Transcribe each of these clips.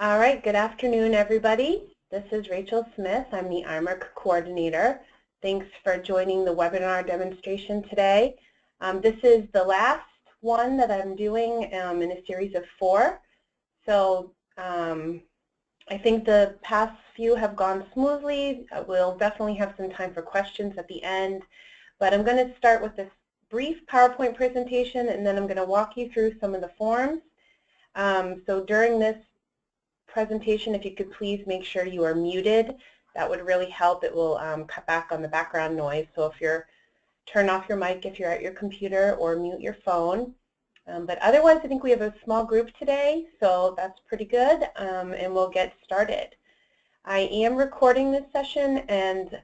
All right, good afternoon, everybody. This is Rachel Smith. I'm the IMERC coordinator. Thanks for joining the webinar demonstration today. This is the last one that I'm doing in a series of 4. So I think the past few have gone smoothly. We'll definitely have some time for questions at the end. But I'm going to start with this brief PowerPoint presentation, and then I'm going to walk you through some of the forms. So during this presentation, if you could please make sure you are muted. That would really help. It will cut back on the background noise. So if you're, turn off your mic if you're at your computer or mute your phone. But otherwise, I think we have a small group today, so that's pretty good, and we'll get started. I am recording this session, and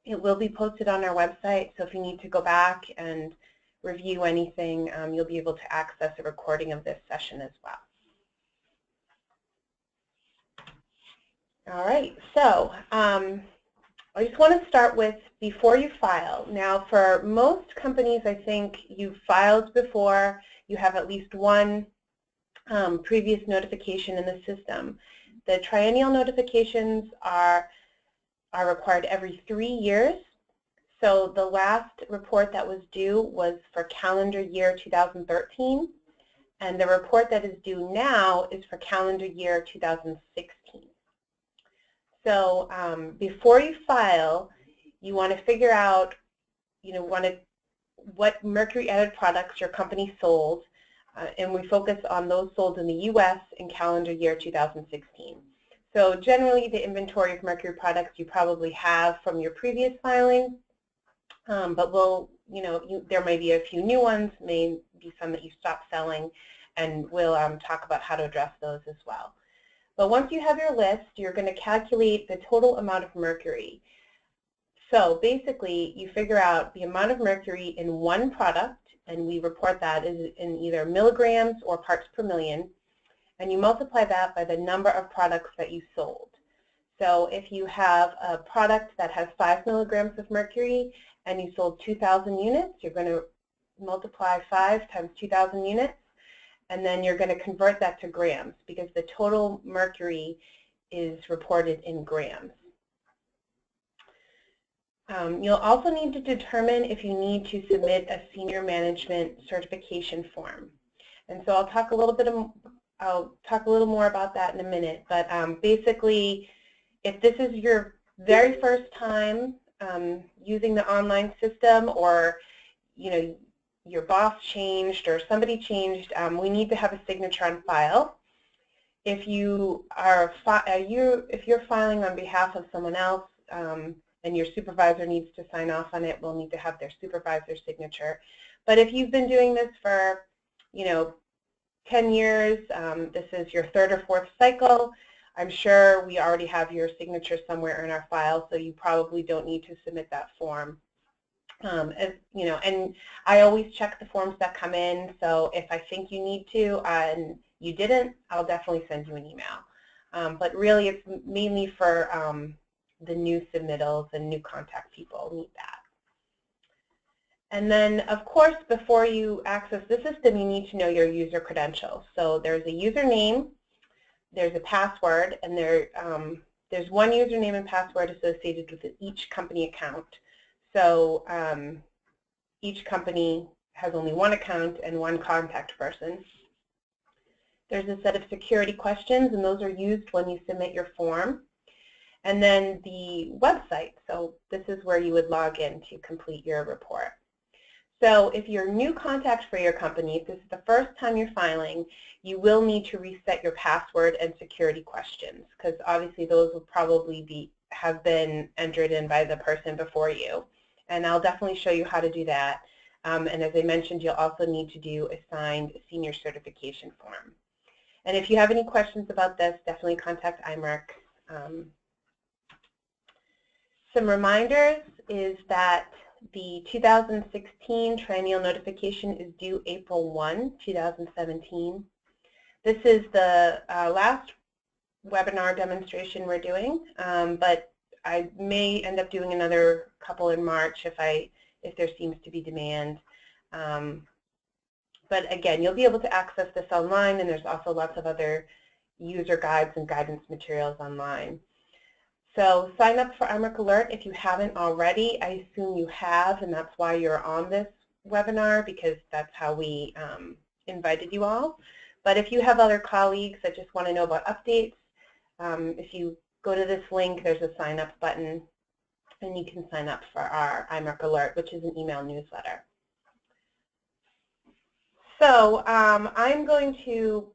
it will be posted on our website, so if you need to go back and review anything, you'll be able to access a recording of this session as well. All right, so I just want to start with before you file. Now, for most companies, I think you've filed before. You have at least one previous notification in the system. The triennial notifications are required every 3 years. So the last report that was due was for calendar year 2013, and the report that is due now is for calendar year 2016. So before you file, you want to figure out, what mercury-added products your company sold, and we focus on those sold in the U.S. in calendar year 2016. So generally, the inventory of mercury products you probably have from your previous filing, but there may be a few new ones, may be some that you stopped selling, and we'll talk about how to address those as well. But once you have your list, you're going to calculate the total amount of mercury. So basically, you figure out the amount of mercury in one product, and we report that in either milligrams or parts per million, and you multiply that by the number of products that you sold. So if you have a product that has 5 milligrams of mercury and you sold 2,000 units, you're going to multiply 5 times 2,000 units, and then you're going to convert that to grams because the total mercury is reported in grams. You'll also need to determine if you need to submit a senior management certification form. And so I'll talk a little more about that in a minute. But basically, if this is your very first time using the online system, or your boss changed or somebody changed, we need to have a signature on file. If you're filing on behalf of someone else and your supervisor needs to sign off on it, we'll need to have their supervisor's signature. But if you've been doing this for 10 years, this is your 3rd or 4th cycle, I'm sure we already have your signature somewhere in our file, so you probably don't need to submit that form. And I always check the forms that come in, so if I think you need to and you didn't, I'll definitely send you an email. But really, it's mainly for the new submittals and new contact people need that. And then, of course, before you access the system, you need to know your user credentials. So there's a username, there's a password, and there's one username and password associated with each company account. So each company has only one account and one contact person. There's a set of security questions, and those are used when you submit your form. And then the website. So this is where you would log in to complete your report. So if you're a new contact for your company, if this is the first time you're filing, you will need to reset your password and security questions, because obviously those will probably have been entered in by the person before you. And I'll definitely show you how to do that. And as I mentioned, you'll also need to do a signed senior certification form. And if you have any questions about this, definitely contact IMERC. Some reminders is that the 2016 triennial notification is due April 1, 2017. This is the last webinar demonstration we're doing, but I may end up doing another couple in March if there seems to be demand. But again, you'll be able to access this online, and there's also lots of other user guides and guidance materials online. So sign up for IMERC Alert if you haven't already. I assume you have, and that's why you're on this webinar, because that's how we invited you all. But if you have other colleagues that just want to know about updates, if you go to this link, there's a sign up button, and you can sign up for our IMERC Alert, which is an email newsletter. So I'm going to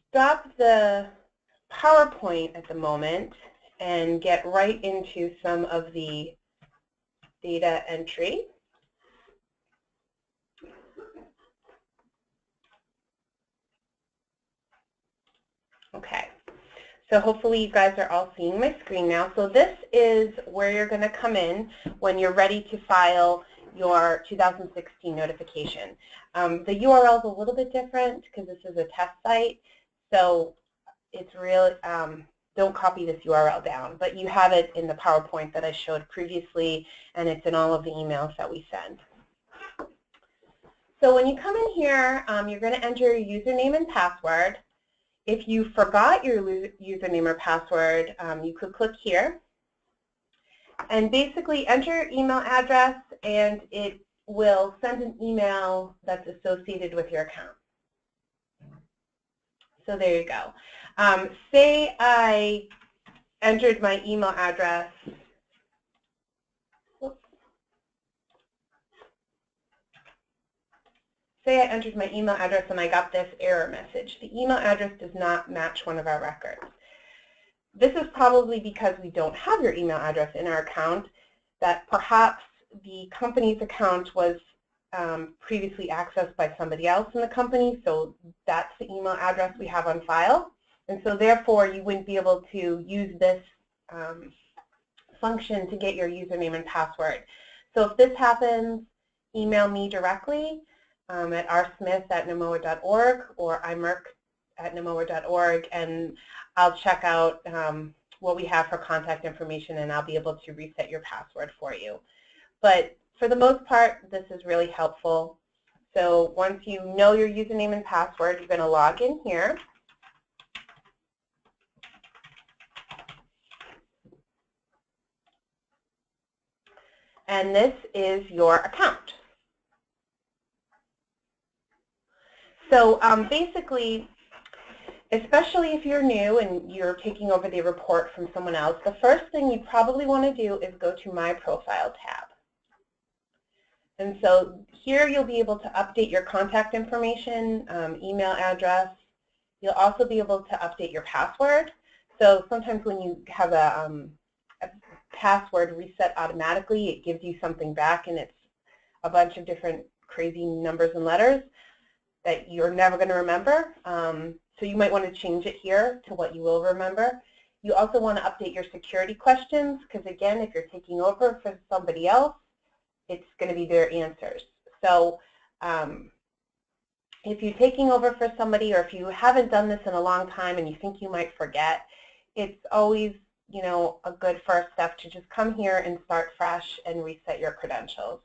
stop the PowerPoint at the moment and get right into some of the data entry. Okay, so hopefully you guys are all seeing my screen now. So this is where you're going to come in when you're ready to file your 2016 notification. The URL is a little bit different because this is a test site, so it's really, don't copy this URL down, but you have it in the PowerPoint that I showed previously, and it's in all of the emails that we send. So when you come in here, you're going to enter your username and password. If you forgot your username or password, you could click here and basically enter your email address, and it will send an email that's associated with your account. So there you go. Say I entered my email address. Say I entered my email address and I got this error message. The email address does not match one of our records. This is probably because we don't have your email address in our account, that perhaps the company's account was previously accessed by somebody else in the company, so that's the email address we have on file. And so therefore, you wouldn't be able to use this function to get your username and password. So if this happens, email me directly at rsmith@namoa.org or imerc@namoa.org, and I'll check out what we have for contact information, and I'll be able to reset your password for you. But for the most part, this is really helpful. So once you know your username and password, you're going to log in here. And this is your account. So basically, especially if you're new and you're taking over the report from someone else, the first thing you probably want to do is go to My Profile tab. And so here you'll be able to update your contact information, email address. You'll also be able to update your password. So sometimes when you have a password reset automatically, it gives you something back, and it's a bunch of different crazy numbers and letters that you're never going to remember. So you might want to change it here to what you will remember. You also want to update your security questions, because again, if you're taking over for somebody else, it's going to be their answers. So if you're taking over for somebody, or if you haven't done this in a long time and you think you might forget, it's always, you know, a good first step to just come here and start fresh and reset your credentials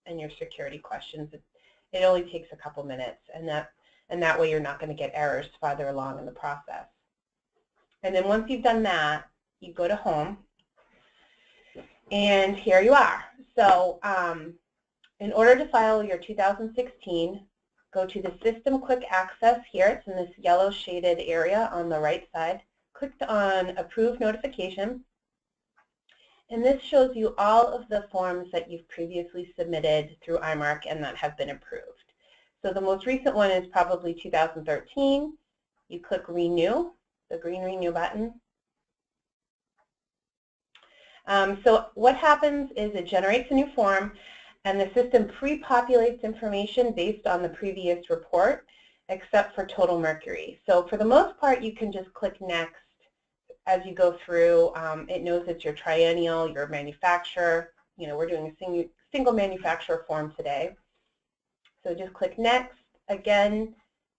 and your security questions. It only takes a couple minutes, and that way you're not going to get errors farther along in the process. And then once you've done that, you go to Home, and here you are. So in order to file your 2016, go to the System Quick Access here. It's in this yellow shaded area on the right side. Click on Approve Notification. And this shows you all of the forms that you've previously submitted through IMERC and that have been approved. So the most recent one is probably 2013. You click Renew, the green Renew button. So what happens is it generates a new form, and the system pre-populates information based on the previous report, except for total mercury. So for the most part, you can just click Next as you go through. It knows it's your triennial, your manufacturer. You know, we're doing a single manufacturer form today. So just click Next. Again,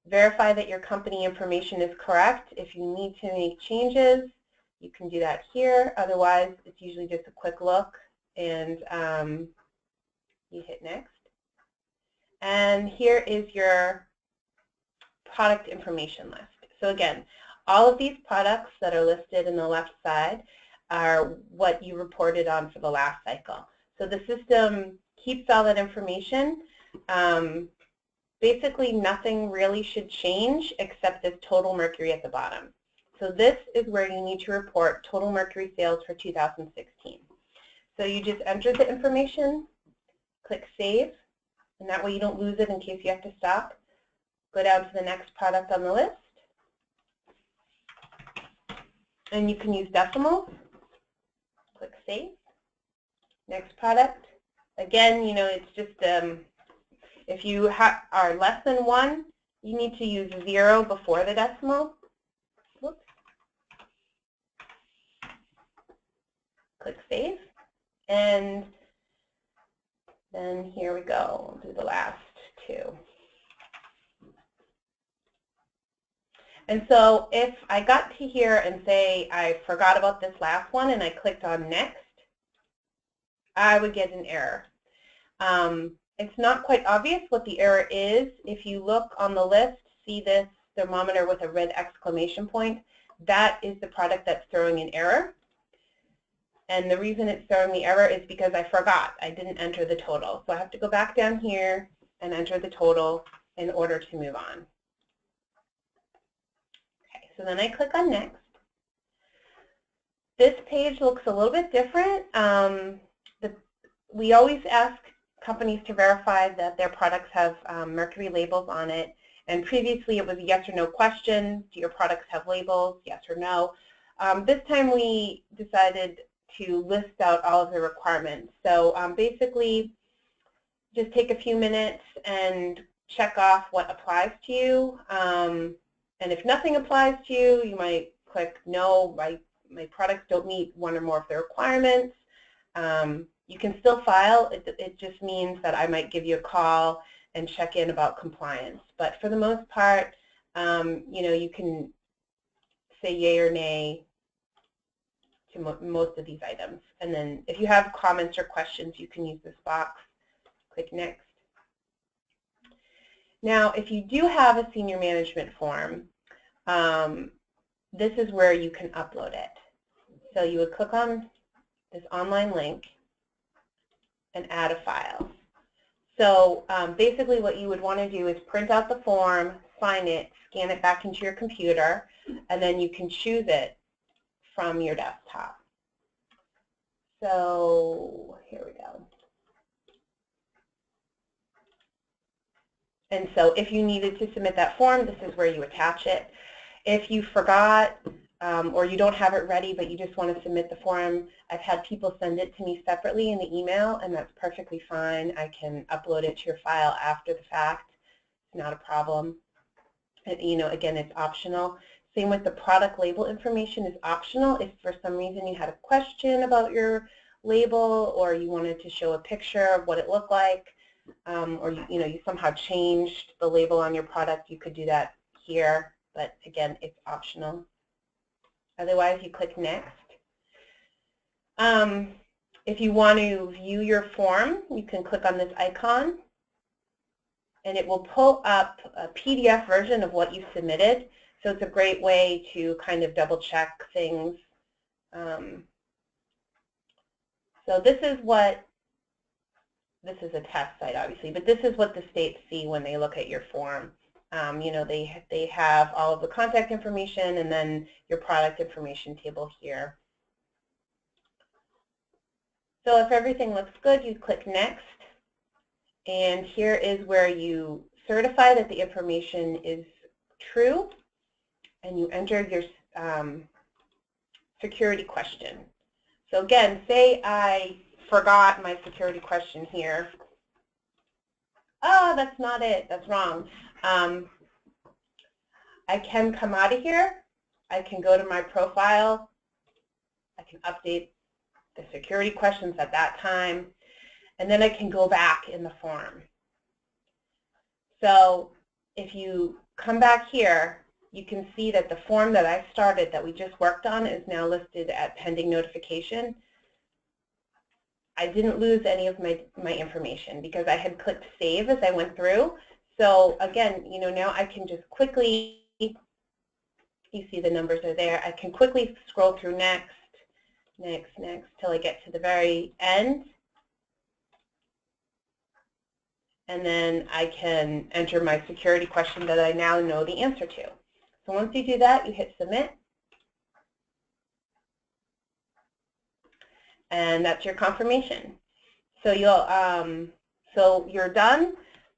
verify that your company information is correct. If you need to make changes, you can do that here. Otherwise, it's usually just a quick look, and you hit Next. And here is your product information list. So again, all of these products that are listed in the left side are what you reported on for the last cycle. So the system keeps all that information. Basically, nothing really should change except this total mercury at the bottom. So this is where you need to report total mercury sales for 2016. So you just enter the information, click Save, and that way you don't lose it in case you have to stop. Go down to the next product on the list, and you can use decimals. Click Save. Next product. Again, you know, it's just if you are less than 1, you need to use 0 before the decimal. Whoops. Click Save. And then here we go. We'll do the last 2. And so if I got to here and say I forgot about this last one and I clicked on Next, I would get an error. It's not quite obvious what the error is. If you look on the list, see this thermometer with a red exclamation point, that is the product that's throwing an error. And the reason it's throwing the error is because I forgot. I didn't enter the total. So I have to go back down here and enter the total in order to move on. Okay, so then I click on Next. This page looks a little bit different. We always ask companies to verify that their products have mercury labels on it. And previously it was a yes or no question. Do your products have labels? Yes or no. This time we decided to list out all of the requirements. So basically just take a few minutes and check off what applies to you. And if nothing applies to you, you might click no, my products don't meet 1 or more of the requirements. You can still file. It just means that I might give you a call and check in about compliance. But for the most part, you know, you can say yay or nay to most of these items. And then if you have comments or questions, you can use this box. Click Next. Now, if you do have a senior management form, this is where you can upload it. So you would click on this online link and add a file. So basically what you would want to do is print out the form, sign it, scan it back into your computer, and then you can choose it from your desktop. So here we go. And so if you needed to submit that form, this is where you attach it. If you forgot or you don't have it ready but you just want to submit the form, I've had people send it to me separately in the email, and that's perfectly fine. I can upload it to your file after the fact. It's not a problem. And, you know, again, it's optional. Same with the product label information is optional. If for some reason you had a question about your label or you wanted to show a picture of what it looked like, or you know, you somehow changed the label on your product, you could do that here. But again, it's optional. Otherwise, you click Next. If you want to view your form, you can click on this icon, and it will pull up a PDF version of what you submitted. So it's a great way to kind of double check things. So this is a test site, obviously, but this is what the states see when they look at your form. You know, they have all of the contact information and then your product information table here. So if everything looks good, you click Next, and here is where you certify that the information is true, and you enter your security question. So again, say I forgot my security question here. Oh, that's not it. That's wrong. I can come out of here. I can go to my profile. I can update the security questions at that time, and then I can go back in the form. So if you come back here, you can see that the form that I started that we just worked on is now listed at pending notification. I didn't lose any of my information because I had clicked Save as I went through. So again, you know, now I can just quickly You see the numbers are there. I can quickly scroll through next, next, next, till I get to the very end. And then I can enter my security question that I now know the answer to. So once you do that, you hit submit. And that's your confirmation. So you're done.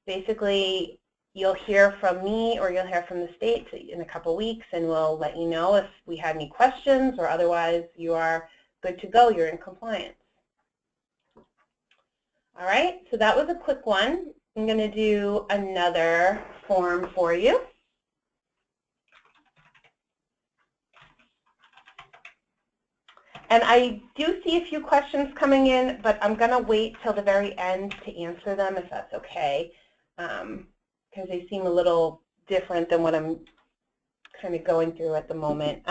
Basically, you'll hear from me or you'll hear from the state in a couple weeks, and we'll let you know if we had any questions, or otherwise you are good to go. You're in compliance. All right, so that was a quick one. I'm going to do another form for you. And I do see a few questions coming in, but I'm going to wait till the very end to answer them, if that's okay, because they seem a little different than what I'm kind of going through at the moment.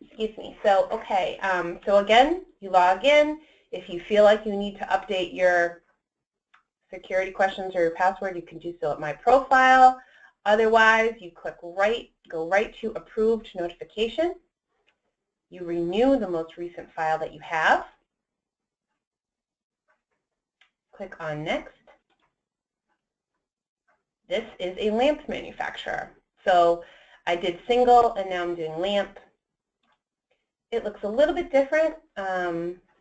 Excuse me. So, okay. So again, you log in. If you feel like you need to update your security questions or your password, you can do so at My Profile. Otherwise, you click go right to Approved Notification. You renew the most recent file that you have. Click on Next. This is a lamp manufacturer. So I did single, and now I'm doing lamp. It looks a little bit different.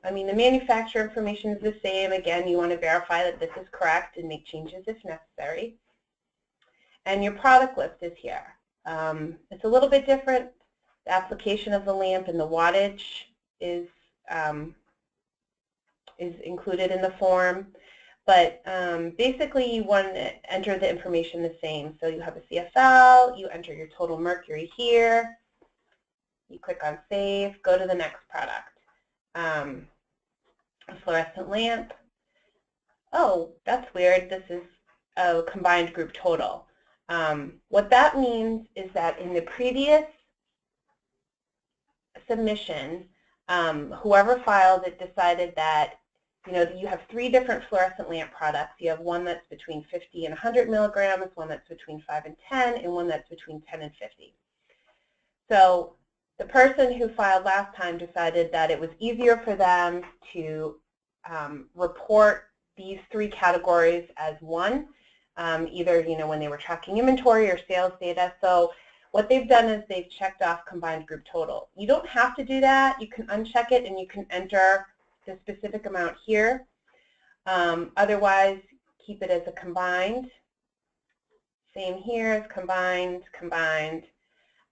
I mean, the manufacturer information is the same. Again, you want to verify that this is correct and make changes if necessary. And your product list is here. It's a little bit different. The application of the lamp and the wattage is included in the form. But basically, you want to enter the information the same. So you have a CFL, you enter your total mercury here, you click on Save, go to the next product. A fluorescent lamp. Oh, that's weird. This is a combined group total. What that means is that in the previous submission, whoever filed it decided that you have 3 different fluorescent lamp products. You have one that's between 50 and 100 milligrams, one that's between 5 and 10, and one that's between 10 and 50. So the person who filed last time decided that it was easier for them to report these 3 categories as one, either when they were tracking inventory or sales data. So what they've done is they've checked off combined group total. You don't have to do that. You can uncheck it and you can enter the specific amount here. Otherwise, keep it as a combined. Same here as combined, combined.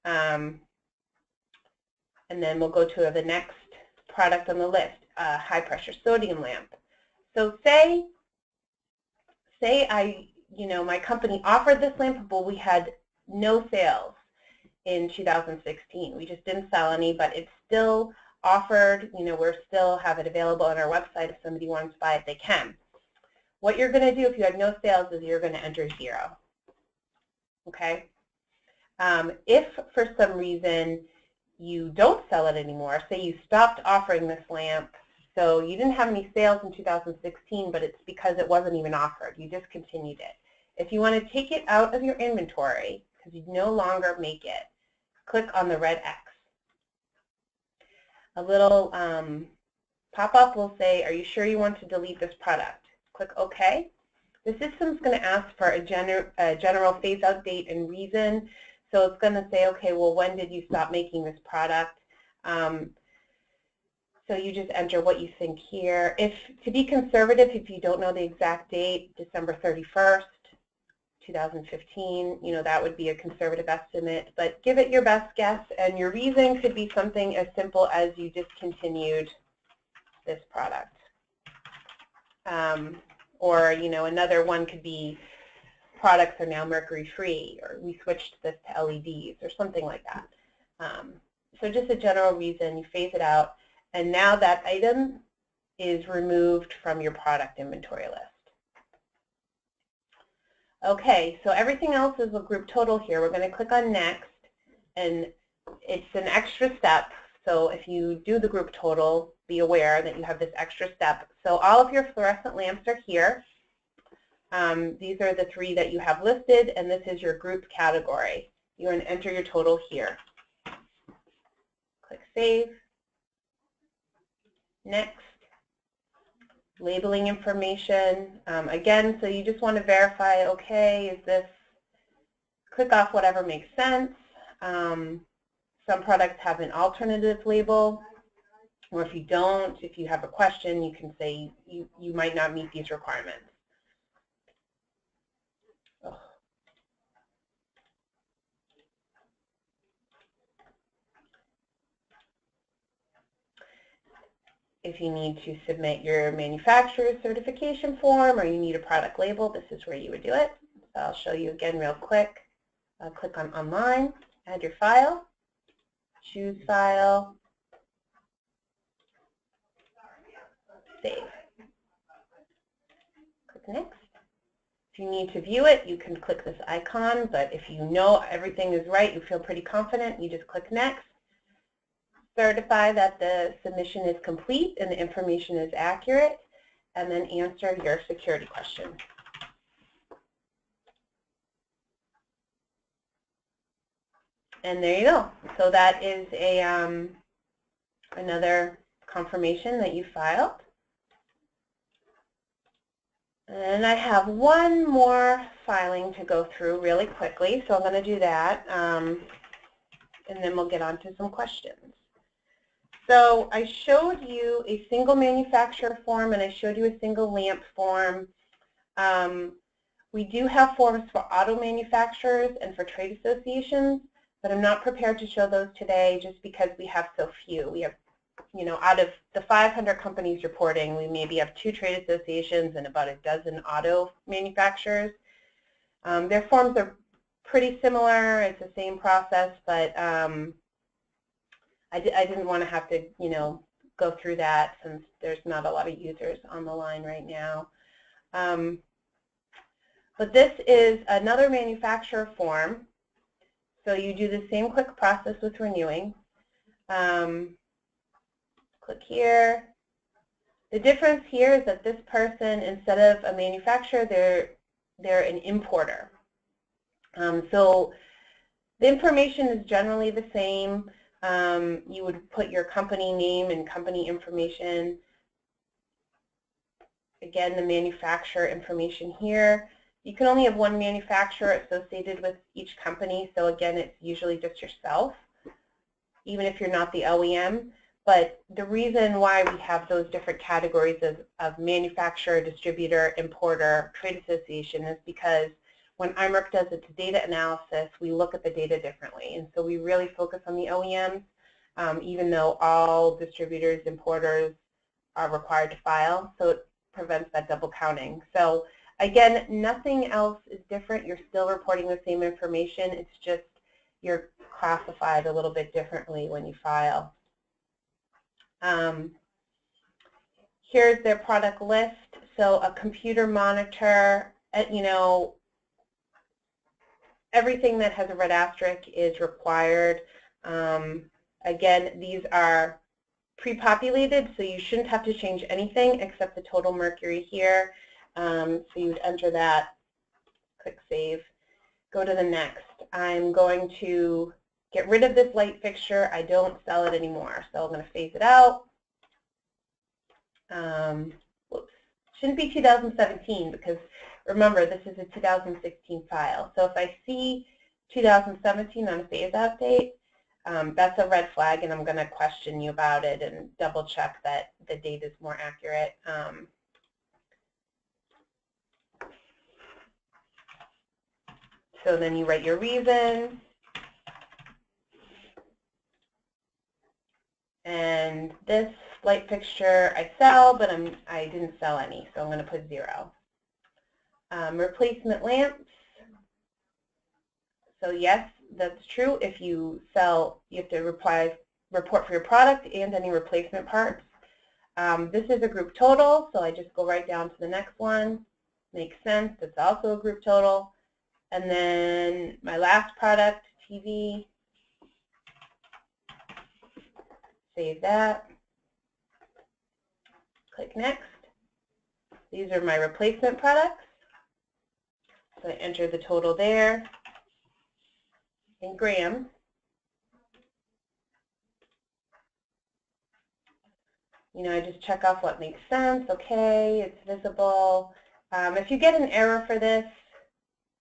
And then we'll go to the next product on the list, high pressure sodium lamp. So say my company offered this lamp, but we had no sales in 2016. We just didn't sell any, but it's still offered. We're still have it available on our website. If somebody wants to buy it, they can. What you're going to do if you had no sales is you're going to enter 0. Okay? If for some reason you don't sell it anymore, say you stopped offering this lamp, so you didn't have any sales in 2016, but it's because it wasn't even offered. You discontinued it. If you want to take it out of your inventory because you no longer make it, click on the red X. A little pop-up will say, are you sure you want to delete this product? Click OK. The system's going to ask for a general phase-out date and reason. So it's going to say, okay, well, when did you stop making this product? So you just enter what you think here. To be conservative, if you don't know the exact date, December 31st, 2015, that would be a conservative estimate. But give it your best guess, and your reason could be something as simple as you discontinued this product. Or, another one could be products are now mercury-free, or we switched this to LEDs, or something like that. So just a general reason, you phase it out, and now that item is removed from your product inventory list. Okay, so everything else is a group total here. We're going to click on Next, and it's an extra step. So if you do the group total, be aware that you have this extra step. So all of your fluorescent lamps are here. These are the 3 that you have listed, and this is your group category. You're going to enter your total here. Click Save. Next. Labeling information. Again, so you just want to verify, okay, is this, click off whatever makes sense. Some products have an alternative label, or if you don't, if you have a question, you can say you might not meet these requirements. If you need to submit your manufacturer's certification form or you need a product label, this is where you would do it. So I'll show you again real quick. Click on Online, add your file, choose File, Save. Click Next. If you need to view it, you can click this icon, but if you know everything is right, you feel pretty confident, you just click Next. Certify that the submission is complete and the information is accurate, and then answer your security question. And there you go. So that is a another confirmation that you filed. And I have one more filing to go through really quickly, so I'm going to do that, and then we'll get on to some questions. So I showed you a single manufacturer form and I showed you a single lamp form. We do have forms for auto manufacturers and for trade associations, but I'm not prepared to show those today just because we have so few. We have, you know, out of the 500 companies reporting, we maybe have 2 trade associations and about a dozen auto manufacturers. Their forms are pretty similar. It's the same process, but I didn't want to have to, you know, go through that since there's not a lot of users on the line right now. But this is another manufacturer form. So you do the same quick process with renewing. Click here. The difference here is that this person, instead of a manufacturer, they're an importer. So the information is generally the same. You would put your company name and company information. Again, the manufacturer information here. You can only have one manufacturer associated with each company, so again, it's usually just yourself, even if you're not the OEM. But the reason why we have those different categories of manufacturer, distributor, importer, trade association is because when IMERC does its data analysis, we look at the data differently. And so we really focus on the OEMs, even though all distributors, importers are required to file. So it prevents that double counting. So again, nothing else is different. You're still reporting the same information. It's just you're classified a little bit differently when you file. Here's their product list. So a computer monitor, you know, everything that has a red asterisk is required. Again, these are pre-populated, so you shouldn't have to change anything except the total mercury here. So you would enter that, click Save, go to the next. I'm going to get rid of this light fixture. I don't sell it anymore, so I'm going to phase it out. Whoops. Shouldn't be 2017 because remember, this is a 2016 file. So if I see 2017 on a phase out date, that's a red flag, and I'm going to question you about it and double check that the date is more accurate. So then you write your reason, and this light fixture I sell, but I didn't sell any, so I'm going to put 0. Replacement lamps. So yes, that's true. If you sell, you have to report for your product and any replacement parts. This is a group total, so I just go right down to the next one. Makes sense. It's also a group total. And then my last product, TV. Save that. Click Next. These are my replacement products. So I enter the total there in grams. You know, I just check off what makes sense. Okay, it's visible. If you get an error for this,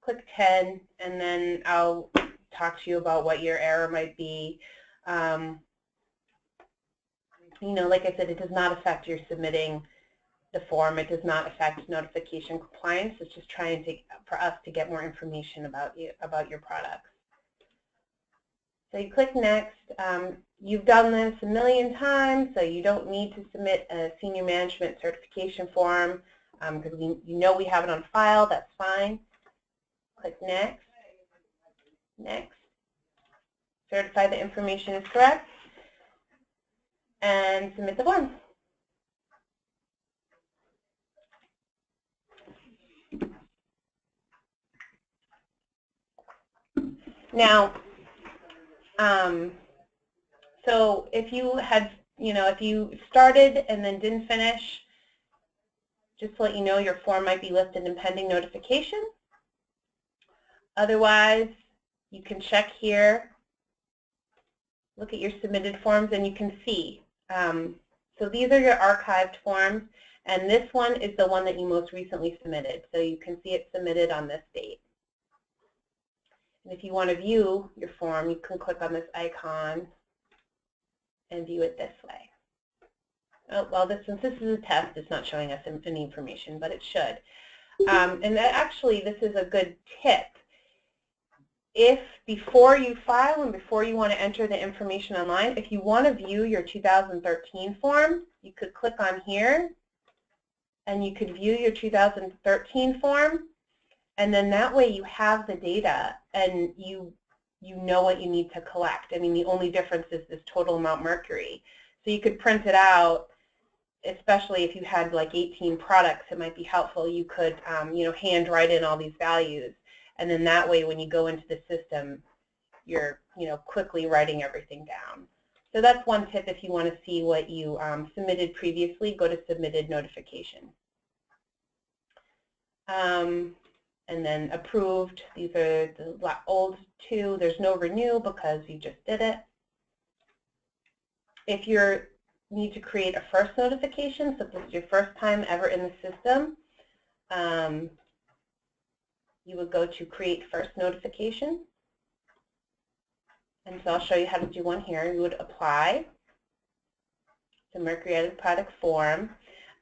click 10, and then I'll talk to you about what your error might be. You know, like I said, it does not affect your submitting the form. It does not affect notification compliance. It's just trying for us to get more information about your products. So you click next. You've done this a million times, so you don't need to submit a senior management certification form because you know we have it on file. That's fine. Click next. Next. Certify the information is correct, and submit the form. Now, so if you had, if you started and then didn't finish, just to let you know, your form might be listed in pending notification. Otherwise, you can check here, look at your submitted forms, and you can see. So these are your archived forms, and this one is the one that you most recently submitted. So you can see it submitted on this date. And if you want to view your form, you can click on this icon and view it this way. Oh, well, since this is a test, it's not showing us any information, but it should. And actually, this is a good tip. If before you file and before you want to enter the information online, if you want to view your 2013 form, you could click on here, and you could view your 2013 form. And then that way you have the data and you know what you need to collect. I mean, the only difference is this total amount mercury. So you could print it out, especially if you had like 18 products, it might be helpful. You could, hand write in all these values. And then that way when you go into the system, you're, quickly writing everything down. So that's one tip if you want to see what you submitted previously, go to submitted notification. And then approved, these are the old two. There's no renew because you just did it. If you need to create a first notification, so if this is your first time ever in the system, you would go to create first notification. And so I'll show you how to do one here. You would apply the mercury added product form.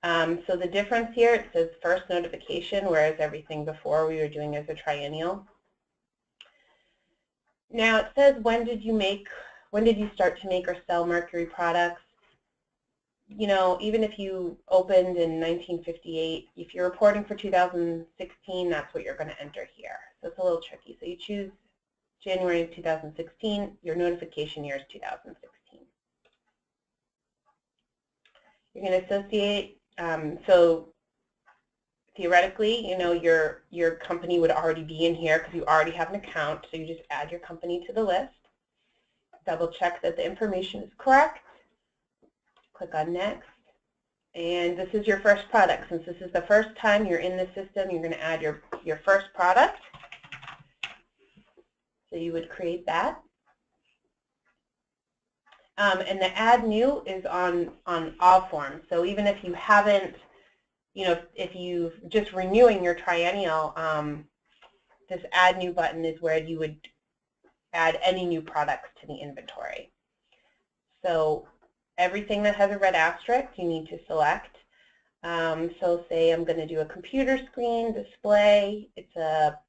So the difference here, it says first notification, whereas everything before we were doing as a triennial. Now it says when did you start to make or sell mercury products? Even if you opened in 1958, if you're reporting for 2016, that's what you're going to enter here. So it's a little tricky. So you choose January of 2016, your notification year is 2016. You're going to associate. So theoretically, your company would already be in here because you already have an account. So you just add your company to the list. Double check that the information is correct. Click on next. And this is your first product. Since this is the first time you're in the system, you're going to add your first product. So you would create that. And the add new is on all forms. So even if you haven't, if you've just renewing your triennial, this add new button is where you would add any new products to the inventory. So everything that has a red asterisk you need to select. So say I'm going to do a computer screen display. It's a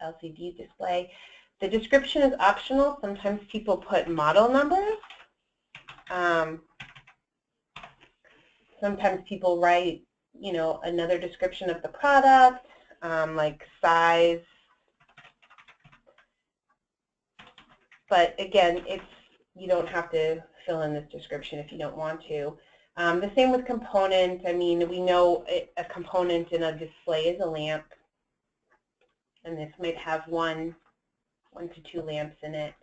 LCD display. The description is optional. Sometimes people put model numbers. Sometimes people write, another description of the product, like size. But again, you don't have to fill in this description if you don't want to. The same with component. I mean, we know a component in a display is a lamp, and this might have one to two lamps in it.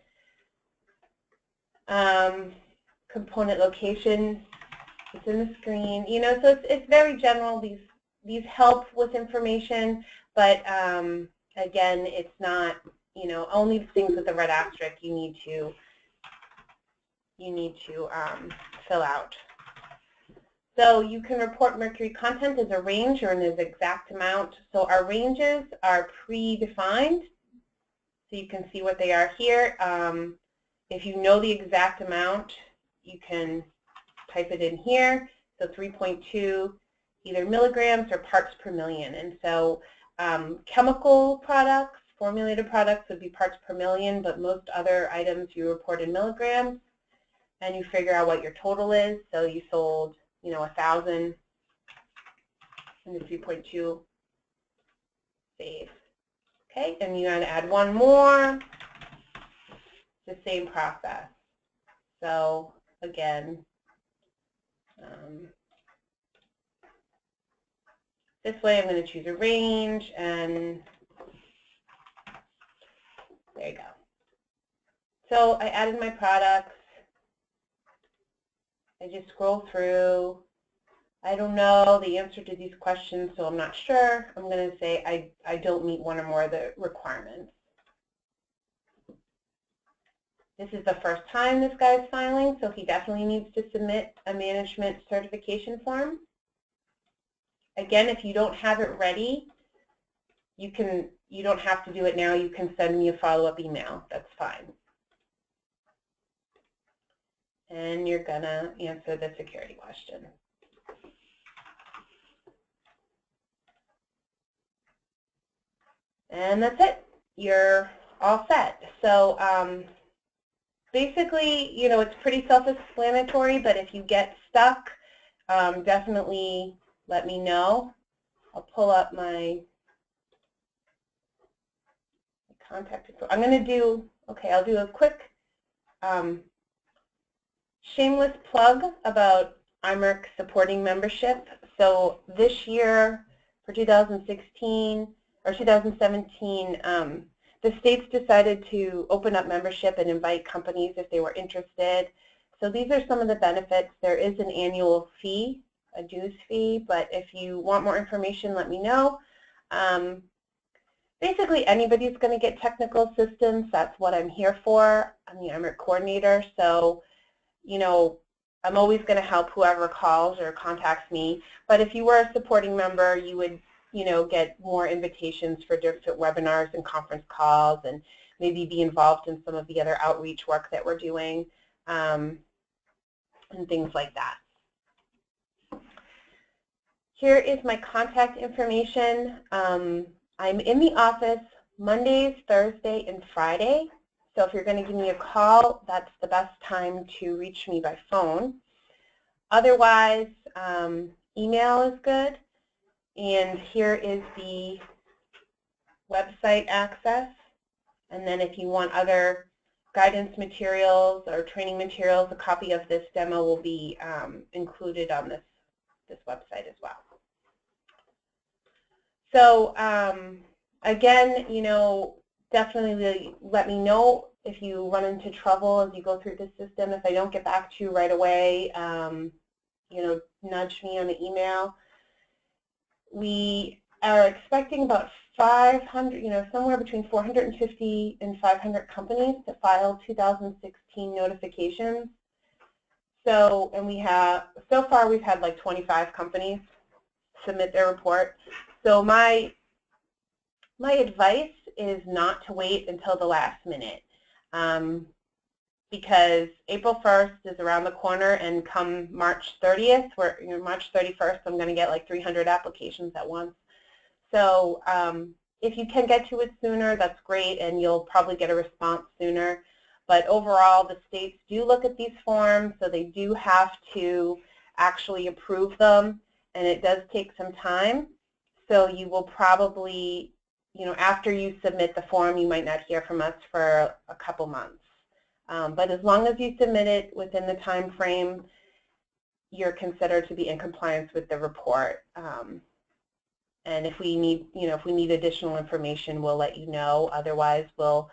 Component location, it's in the screen. So it's very general. these help with information, but again, it's not, only the things with the red asterisk you need to fill out. So you can report mercury content as a range or as an exact amount. So our ranges are predefined, so you can see what they are here. If you know the exact amount, you can type it in here. So 3.2, either milligrams or parts per million. And so chemical products, formulated products would be parts per million, but most other items you report in milligrams, and you figure out what your total is. So you sold, 1,000 and the 3.2 save. Okay, and you're going to add one more. The same process. So again, this way I'm going to choose a range, and there you go. So I added my products. I just scroll through. I don't know the answer to these questions, so I'm not sure. I'm going to say I don't meet one or more of the requirements. This is the first time this guy's filing, so he definitely needs to submit a management certification form. Again, if you don't have it ready, you don't have to do it now. You can send me a follow-up email. That's fine. And you're going to answer the security question. And that's it. You're all set. So basically, it's pretty self-explanatory, but if you get stuck, definitely let me know. I'll pull up my contact info. I'm going to do, I'll do a quick shameless plug about IMERC supporting membership. So this year, for 2016 or 2017, the states decided to open up membership and invite companies if they were interested. So these are some of the benefits. There is an annual fee, a dues fee, but if you want more information, let me know. Basically, anybody's going to get technical assistance. That's what I'm here for. I'm the IMERC coordinator, so I'm always going to help whoever calls or contacts me. But if you were a supporting member, you would get more invitations for different webinars and conference calls, and maybe be involved in some of the other outreach work that we're doing, and things like that. Here is my contact information. I'm in the office Mondays, Thursday, and Friday. So if you're going to give me a call, that's the best time to reach me by phone. Otherwise, email is good. And here is the website access. And then if you want other guidance materials or training materials, a copy of this demo will be included on this website as well. So again, definitely let me know if you run into trouble as you go through the system. If I don't get back to you right away, nudge me on the email. We are expecting about 500, somewhere between 450 and 500 companies to file 2016 notifications. So, and so far we've had like 25 companies submit their report. So my advice is not to wait until the last minute, because April 1st is around the corner, and come March 30th, March 31st, I'm going to get like 300 applications at once. So if you can get to it sooner, that's great, and you'll probably get a response sooner. But overall, the states do look at these forms, so they do have to actually approve them, and it does take some time. So you will probably, after you submit the form, you might not hear from us for a couple months. But as long as you submit it within the time frame, you're considered to be in compliance with the report. And if we need additional information, we'll let you know. Otherwise, we'll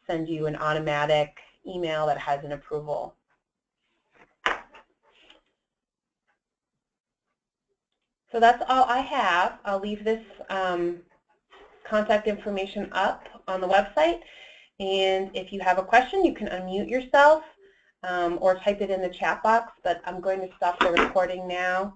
send you an automatic email that has an approval. So that's all I have. I'll leave this contact information up on the website, and if you have a question, you can unmute yourself or type it in the chat box, but I'm going to stop the recording now.